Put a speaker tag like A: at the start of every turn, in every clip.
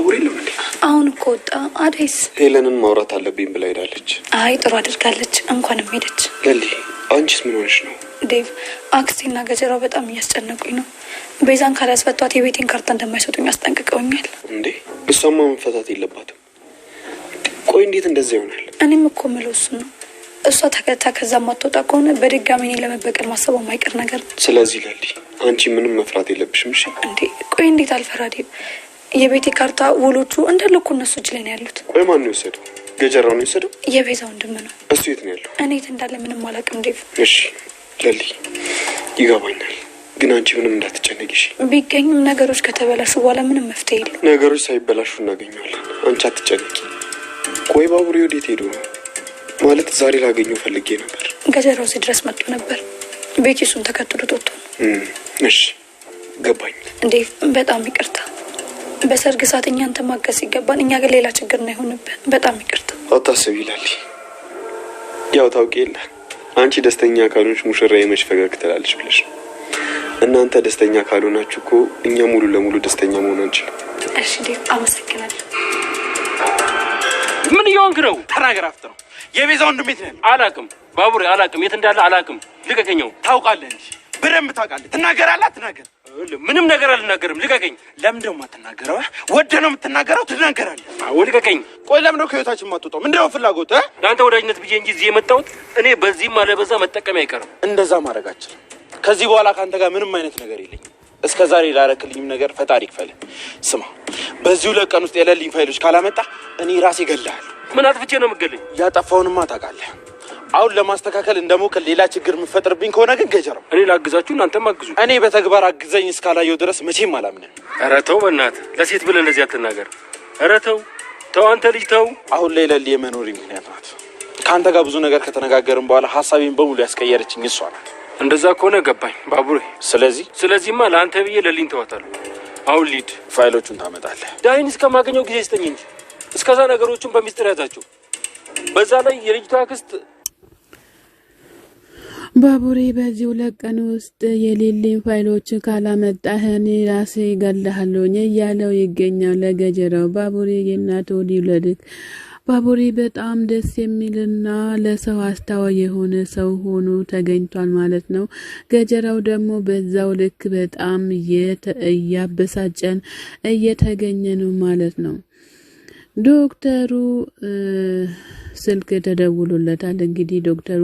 A: ባቡሬ ለምን
B: አሁን ቆጣ አዲስ
A: ሄለንን ማውራት አለብኝ ብላ ሄዳለች።
B: አይ ጥሩ አድርጋለች እንኳንም ሄደች።
A: ለሊ አንቺስ ምን ሆነሽ ነው?
B: ዴቭ አክስቴና ገጀራው በጣም እያስጨነቁኝ ነው። ቤዛን ካላስፈቷት የቤቴን ካርታ እንደማይሰጡኝ አስጠንቅቀውኛል።
A: እንዴ እሷማ መፈታት የለባትም። ቆይ እንዴት እንደዚህ ይሆናል?
B: እኔም እኮ የምለው እሱ ነው። እሷ ተከታ ከዛ ማትወጣ ከሆነ በድጋሚ እኔን ለመበቀል ማሰብ የማይቀር ነገር ነው።
A: ስለዚህ ለሊ አንቺ ምንም መፍራት የለብሽም። እሺ
B: እንዴ ቆይ እንዴት አልፈራ ዴቭ? የቤቴ ካርታ ውሎቹ እንዳለ እኮ እነሱ እጅ ላይ ነው ያሉት።
A: ቆይ ማን ነው የወሰደው? ገጀራው ነው የወሰደው?
B: የቤዛ ወንድም ነው።
A: እሱ የት ነው ያለው?
B: እኔ የት እንዳለ ምንም አላውቅም ዴቭ።
A: እሺ ለሊ ይገባኛል፣ ግን አንቺ ምንም እንዳትጨነቂ እሺ።
B: ቢገኙም ነገሮች ከተበላሹ በኋላ ምንም መፍትሄ የለም።
A: ነገሮች ሳይበላሹ እናገኘዋለን። አንቺ አትጨነቂ። ቆይ ባቡሬ ወዴት ሄዶ ነው? ማለት ዛሬ ላገኘው ፈልጌ ነበር።
B: ገጀራው እዚህ ድረስ መጥቶ ነበር። ቤኪ እሱን ተከትሎት ወጥቶ ነው።
A: እሺ ገባኝ።
B: እንዴ በጣም ይቅርታ። በሰርግ ሰዓት እኛን ተማገስ ይገባን፣ እኛ ግን ሌላ ችግር ነው የሆነብን። በጣም ይቅርታ።
A: አታስቢ ይላል። ያው ታውቂ የለ አንቺ ደስተኛ ካልሆንሽ ሙሽራዬ መች ፈገግ ትላለች ብለሽ ነው። እናንተ ደስተኛ ካልሆናችሁ እኮ እኛ ሙሉ ለሙሉ ደስተኛ መሆን አንችልም።
B: እሺ ዴቭ አመሰግናለሁ።
C: ምን እየሆንክ ነው?
D: ተናገር። አፍጥነው የቤዛ ወንድም ቤት ነህ?
C: አላቅም ባቡሬ አላቅም፣ የት እንዳለ አላቅም። ልቀቀኝ።
D: ታውቃለህ እንጂ በደንብ ታውቃለህ። ትናገራለህ አትናገር?
C: ምንም ነገር አልናገርም። ልቀቀኝ።
D: ለምን ደግሞ አትናገረው? ወደ ነው የምትናገረው? ትናገራለህ።
C: አዎ ልቀቀኝ።
D: ቆይ ለምን ነው ከህይወታችን የማትወጣው? ምንድነው ፍላጎት?
C: ለአንተ ወዳጅነት ብዬ እንጂ እዚህ የመጣሁት እኔ በዚህም አለበዛ መጠቀም አይቀርም።
D: እንደዛ ማድረግ አልችልም። ከዚህ በኋላ ከአንተ ጋር ምንም አይነት ነገር የለኝም። እስከ ዛሬ ላረክልኝም ነገር ፈጣሪ ይክፈልህ። ስማ በዚህ 2 ቀን ውስጥ የሌለኝ ፋይሎች ካላመጣ እኔ ራሴ እገልሃለሁ።
C: ምን አጥፍቼ ነው የምገልኝ?
D: ያጠፋውንማ ታውቃለህ። አሁን ለማስተካከል እንደሞከር ሌላ ችግር የምፈጥርብኝ ከሆነ ግን ገጀራው
C: እኔ ላግዛችሁ እናንተም አግዙ።
D: እኔ በተግባር አግዘኝ እስካላየው ድረስ መቼም አላምንም።
C: ኧረ ተው በእናትህ፣ ለሴት ብለህ እንደዚህ አትናገር። ኧረ ተው ተው፣ አንተ ልጅ ተው።
D: አሁን ላይ ለሊ የመኖሪ ምክንያት ናት። ከአንተ ጋር ብዙ ነገር ከተነጋገርን በኋላ ሀሳቤን በሙሉ ያስቀየረችኝ እሷ ናት።
C: እንደዛ ከሆነ ገባኝ ባቡሬ። ስለዚህማ ለአንተ ብዬ ለሊን ተዋታለሁ። አሁን ሊድ
D: ፋይሎቹን ታመጣለህ።
C: ዳይን እስከማገኘው ጊዜ ስጠኝ እንጂ እስከዛ ነገሮቹን በሚስጥር ያዛቸው። በዛ ላይ የልጅቷ አክስት
E: ባቡሬ በዚህ 2 ቀን ውስጥ የሌሊን ፋይሎች ካላመጣህ እኔ ራሴ እገልሃለሁ እያለው ይገኛል ለገጀራው። ባቡሬ የእናት ወዲ ይውለድክ። ባቡሬ በጣም ደስ የሚልና ለሰው አስተዋይ የሆነ ሰው ሆኖ ተገኝቷል ማለት ነው። ገጀራው ደግሞ በዛው ልክ በጣም እያበሳጨን እየተገኘ ነው ማለት ነው። ዶክተሩ ስልክ ተደውሎለታል። እንግዲህ ዶክተሩ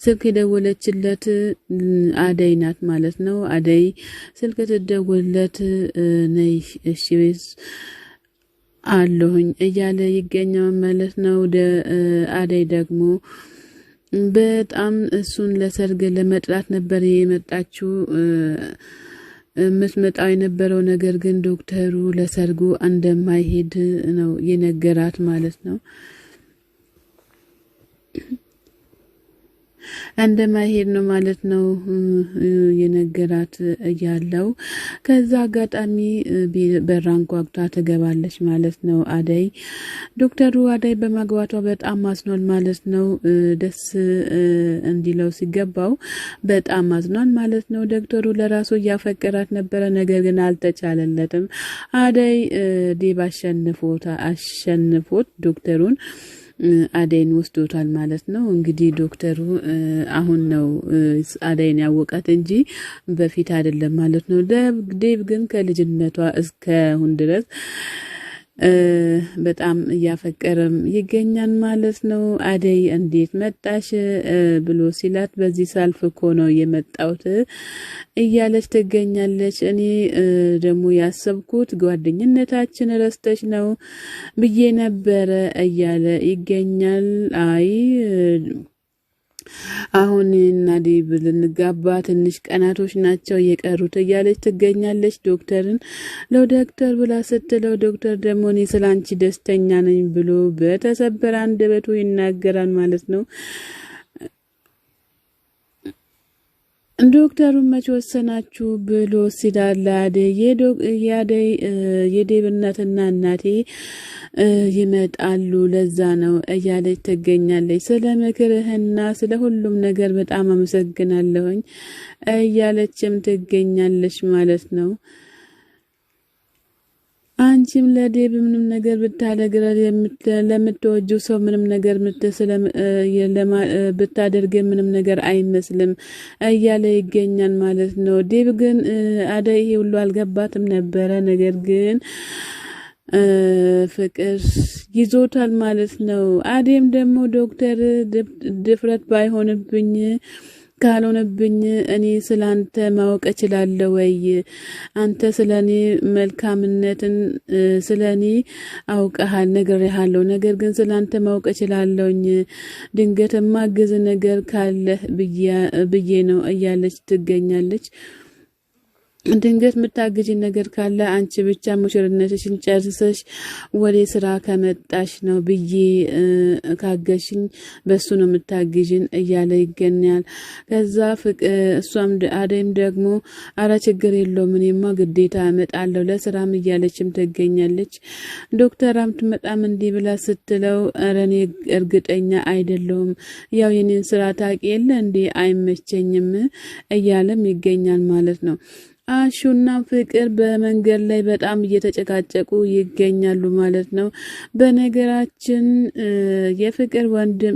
E: ስልክ የደወለችለት አደይ ናት ማለት ነው። አደይ ስልክ ተደወለለት ነይ እሺ አለሁኝ እያለ ይገኛል ማለት ነው። አደይ ደግሞ በጣም እሱን ለሰርግ ለመጥራት ነበር የመጣችው የምትመጣው የነበረው። ነገር ግን ዶክተሩ ለሰርጉ እንደማይሄድ ነው የነገራት ማለት ነው። እንደማይሄድ ነው ማለት ነው የነገራት ያለው። ከዛ አጋጣሚ በራን ቋቅቷ ትገባለች ማለት ነው አደይ። ዶክተሩ አደይ በማግባቷ በጣም አዝኗል ማለት ነው። ደስ እንዲለው ሲገባው በጣም አዝኗል ማለት ነው። ዶክተሩ ለራሱ እያፈቀራት ነበረ፣ ነገር ግን አልተቻለለትም። አደይ ዴብ አሸንፎት ዶክተሩን አደይን ወስዶታል ማለት ነው። እንግዲህ ዶክተሩ አሁን ነው አደይን ያወቃት እንጂ በፊት አይደለም ማለት ነው። ዴቭ ግን ከልጅነቷ እስካሁን ድረስ በጣም እያፈቀረም ይገኛል ማለት ነው። አደይ እንዴት መጣሽ ብሎ ሲላት በዚህ ሳልፍ እኮ ነው የመጣሁት እያለች ትገኛለች። እኔ ደግሞ ያሰብኩት ጓደኝነታችን ረስተሽ ነው ብዬ ነበረ እያለ ይገኛል። አይ አሁን እና ዴቭ ልንጋባ ትንሽ ቀናቶች ናቸው የቀሩት እያለች ትገኛለች። ዶክተርን ለዶክተር ብላ ስትለው ዶክተር ደግሞ እኔ ስላንቺ ደስተኛ ነኝ ብሎ በተሰበረ አንደበቱ ይናገራል ማለት ነው። ዶክተሩ መች ወሰናችሁ ብሎ ሲላል የዴቭ እናትና እናቴ ይመጣሉ ለዛ ነው እያለች ትገኛለች። ስለ ምክርህና ስለ ሁሉም ነገር በጣም አመሰግናለሁኝ እያለችም ትገኛለች ማለት ነው። አንቺም ለዴብ ምንም ነገር ብታደርግ ለምትወጁ ሰው ምንም ነገር ብታደርግ ምንም ነገር አይመስልም እያለ ይገኛል ማለት ነው። ዴብ ግን አደይ ይሄ ሁሉ አልገባትም ነበረ። ነገር ግን ፍቅር ይዞታል ማለት ነው። አደይም ደግሞ ዶክተር ድፍረት ባይሆንብኝ ካልሆነብኝ እኔ ስላንተ ማወቅ እችላለሁ ወይ? አንተ ስለኔ መልካምነትን ስለኔ አውቀሃል ነግሬሃለሁ። ነገር ግን ስላንተ ማወቅ እችላለሁኝ። ድንገትማ ግዝ ነገር ካለ ብዬ ነው እያለች ትገኛለች። ድንገት ምታግጂ ነገር ካለ አንቺ ብቻ ሙሽርነትሽን ጨርሰሽ ወደ ስራ ከመጣሽ ነው ብዬ ካገሽኝ በሱ ነው ምታግጂን እያለ ይገኛል። ከዛ እሷም አደይም ደግሞ አረ ችግር የለውም እኔማ ግዴታ እመጣለሁ ለስራም እያለችም ትገኛለች። ዶክተራም ትመጣም እንዲህ ብላ ስትለው አረ እኔ እርግጠኛ አይደለሁም ያው የኔን ስራ ታውቂ የለ እንዴ አይመቸኝም እያለም ይገኛል ማለት ነው። አሹና ፍቅር በመንገድ ላይ በጣም እየተጨቃጨቁ ይገኛሉ ማለት ነው። በነገራችን የፍቅር ወንድም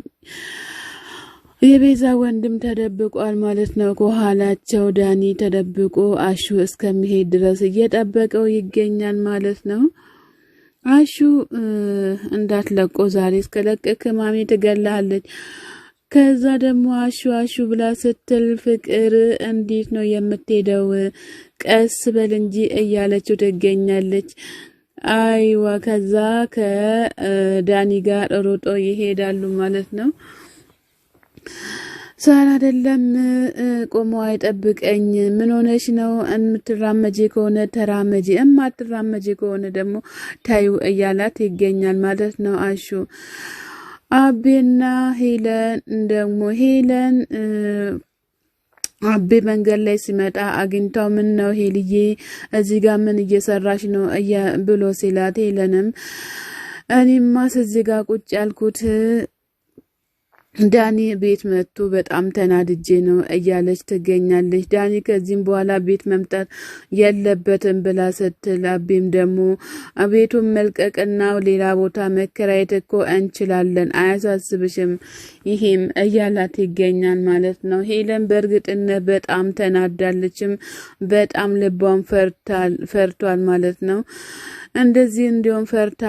E: የቤዛ ወንድም ተደብቋል ማለት ነው። ከኋላቸው ዳኒ ተደብቆ አሹ እስከሚሄድ ድረስ እየጠበቀው ይገኛል ማለት ነው። አሹ እንዳትለቆ ዛሬ እስከለቀክ ማሚ ትገላለች። ከዛ ደግሞ አሹ ብላ ስትል ፍቅር እንዴት ነው የምትሄደው? ቀስ በል እንጂ እያለችው ትገኛለች። አይዋ ከዛ ከዳኒ ጋር ሮጦ ይሄዳሉ ማለት ነው። ሳራ አይደለም ቆሞ አይጠብቀኝ ምን ሆነሽ ነው? የምትራመጂ ከሆነ ተራመጂ፣ እማትራመጂ ከሆነ ደግሞ ታዩ እያላት ይገኛል ማለት ነው። አሹ አቤና ሄለን ደግሞ ሄለን አቤ መንገድ ላይ ሲመጣ አግኝታው ምን ነው ሄልዬ እዚህ ጋር ምን እየሰራሽ ነው ብሎ ሲላት ሄለንም እኔማ እዚህ ጋር ቁጭ ያልኩት ዳኒ ቤት መጥቶ በጣም ተናድጄ ነው እያለች ትገኛለች። ዳኒ ከዚህም በኋላ ቤት መምጣት የለበትም ብላ ስትል አቤም ደግሞ ቤቱን መልቀቅና ሌላ ቦታ መከራየት እኮ እንችላለን አያሳስብሽም ይሄም እያላት ይገኛል ማለት ነው። ሄለን በእርግጥነት በጣም ተናዳለችም በጣም ልቧን ፈርቷል ማለት ነው። እንደዚህ እንዲሁም ፈርታ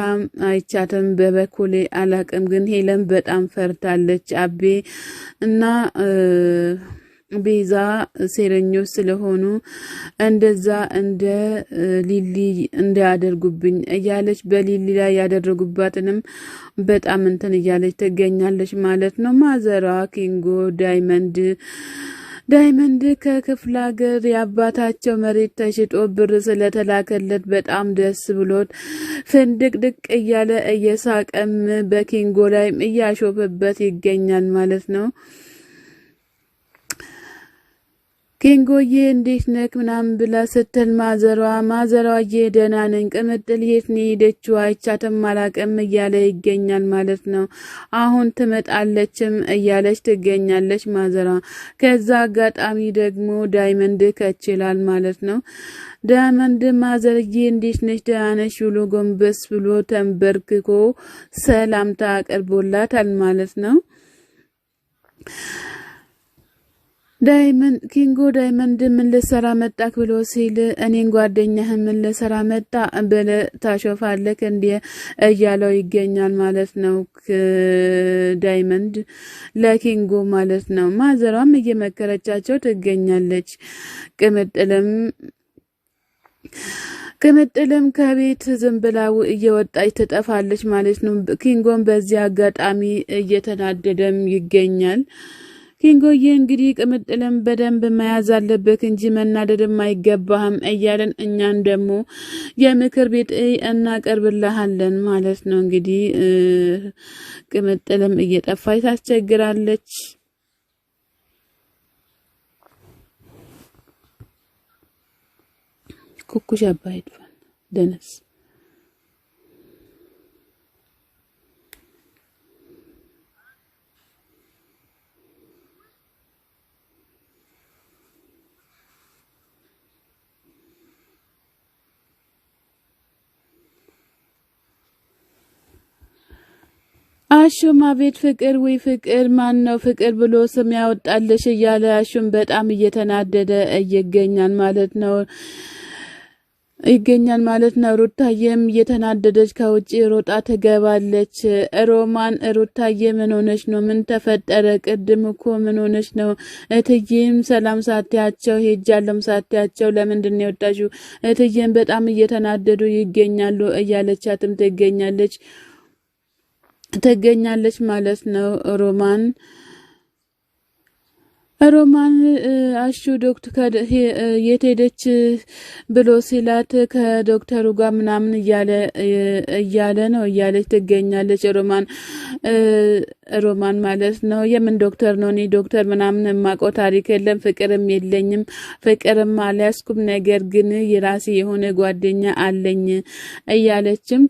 E: አይቻትም በበኩሌ አላቅም፣ ግን ሄለን በጣም ፈርታለች። አቤ እና ቤዛ ሴረኞች ስለሆኑ እንደዛ እንደ ሊሊ እንዳያደርጉብኝ እያለች በሊሊ ላይ ያደረጉባትንም በጣም እንትን እያለች ትገኛለች ማለት ነው። ማዘሯ ኪንጎ ዳይመንድ ከክፍለ ሀገር የአባታቸው መሬት ተሽጦ ብር ስለተላከለት በጣም ደስ ብሎት ፍንድቅድቅ እያለ እየሳቀም በኪንጎ ላይም እያሾፈበት ይገኛል ማለት ነው። ኪንጎዬ እንዴት ነክ ምናምን ብላ ስትል ማዘሯዬ ደህና ነኝ፣ ቅምጥል የት ነው ሄደችው? አይቻትም አላቅም እያለ ይገኛል ማለት ነው። አሁን ትመጣለችም እያለች ትገኛለች ማዘሯ። ከዛ አጋጣሚ ደግሞ ዳይመንድ ከችላል ማለት ነው። ዳይመንድ ማዘርዬ እንዴት ነሽ ደህና ነሽ ብሎ ጎንበስ ብሎ ተንበርክኮ ሰላምታ አቅርቦላታል ማለት ነው። ኪንጎ ዳይመንድ ምን ልሰራ መጣክ ብሎ ሲል እኔን ጓደኛህን ምን ልሰራ መጣ ብለህ ታሾፋለክ እንዴ እያለው ይገኛል ማለት ነው። ዳይመንድ ለኪንጎ ማለት ነው። ማዘሯም እየመከረቻቸው ትገኛለች። ቅምጥልም ከቤት ዝም ብላ እየወጣች ትጠፋለች ማለት ነው። ኪንጎም በዚህ አጋጣሚ እየተናደደም ይገኛል። ኪንጎዬ እንግዲህ ቅምጥልም በደንብ መያዝ አለበት እንጂ መናደድም አይገባህም እያለን እኛን ደግሞ የምክር ቤት እናቀርብልሃለን ማለት ነው። እንግዲህ ቅምጥልም እየጠፋች ታስቸግራለች። ኩኩሽ አባይድፋን ደነስ አሹም አቤት ፍቅር ወይ ፍቅር ማን ነው ፍቅር ብሎ ስም ያወጣልሽ እያለ አሹም በጣም እየተናደደ ይገኛል ማለት ነው። ሩታዬም እየተናደደች ከውጪ ሮጣ ትገባለች። ሮማን ሩታዬ ምን ሆነሽ ነው? ምን ተፈጠረ? ቅድም እኮ ምን ሆነሽ ነው? እትዬም ሰላም ሳትያቸው ሄጃለም ሳትያቸው ለምንድን ነው የወጣሽው? እትዬም በጣም እየተናደዱ ይገኛሉ እያለቻትም ትገኛለች ማለት ነው። ሮማን አሹ ዶክተር የት ሄደች ብሎ ሲላት ከዶክተሩ ጋር ምናምን እያለች ትገኛለች። ሮማን ማለት ነው። የምን ዶክተር ነው? እኔ ዶክተር ምናምን የማውቀው ታሪክ የለም፣ ፍቅርም የለኝም፣ ፍቅርም አልያዝኩም፣ ነገር ግን የራሴ የሆነ ጓደኛ አለኝ እያለችም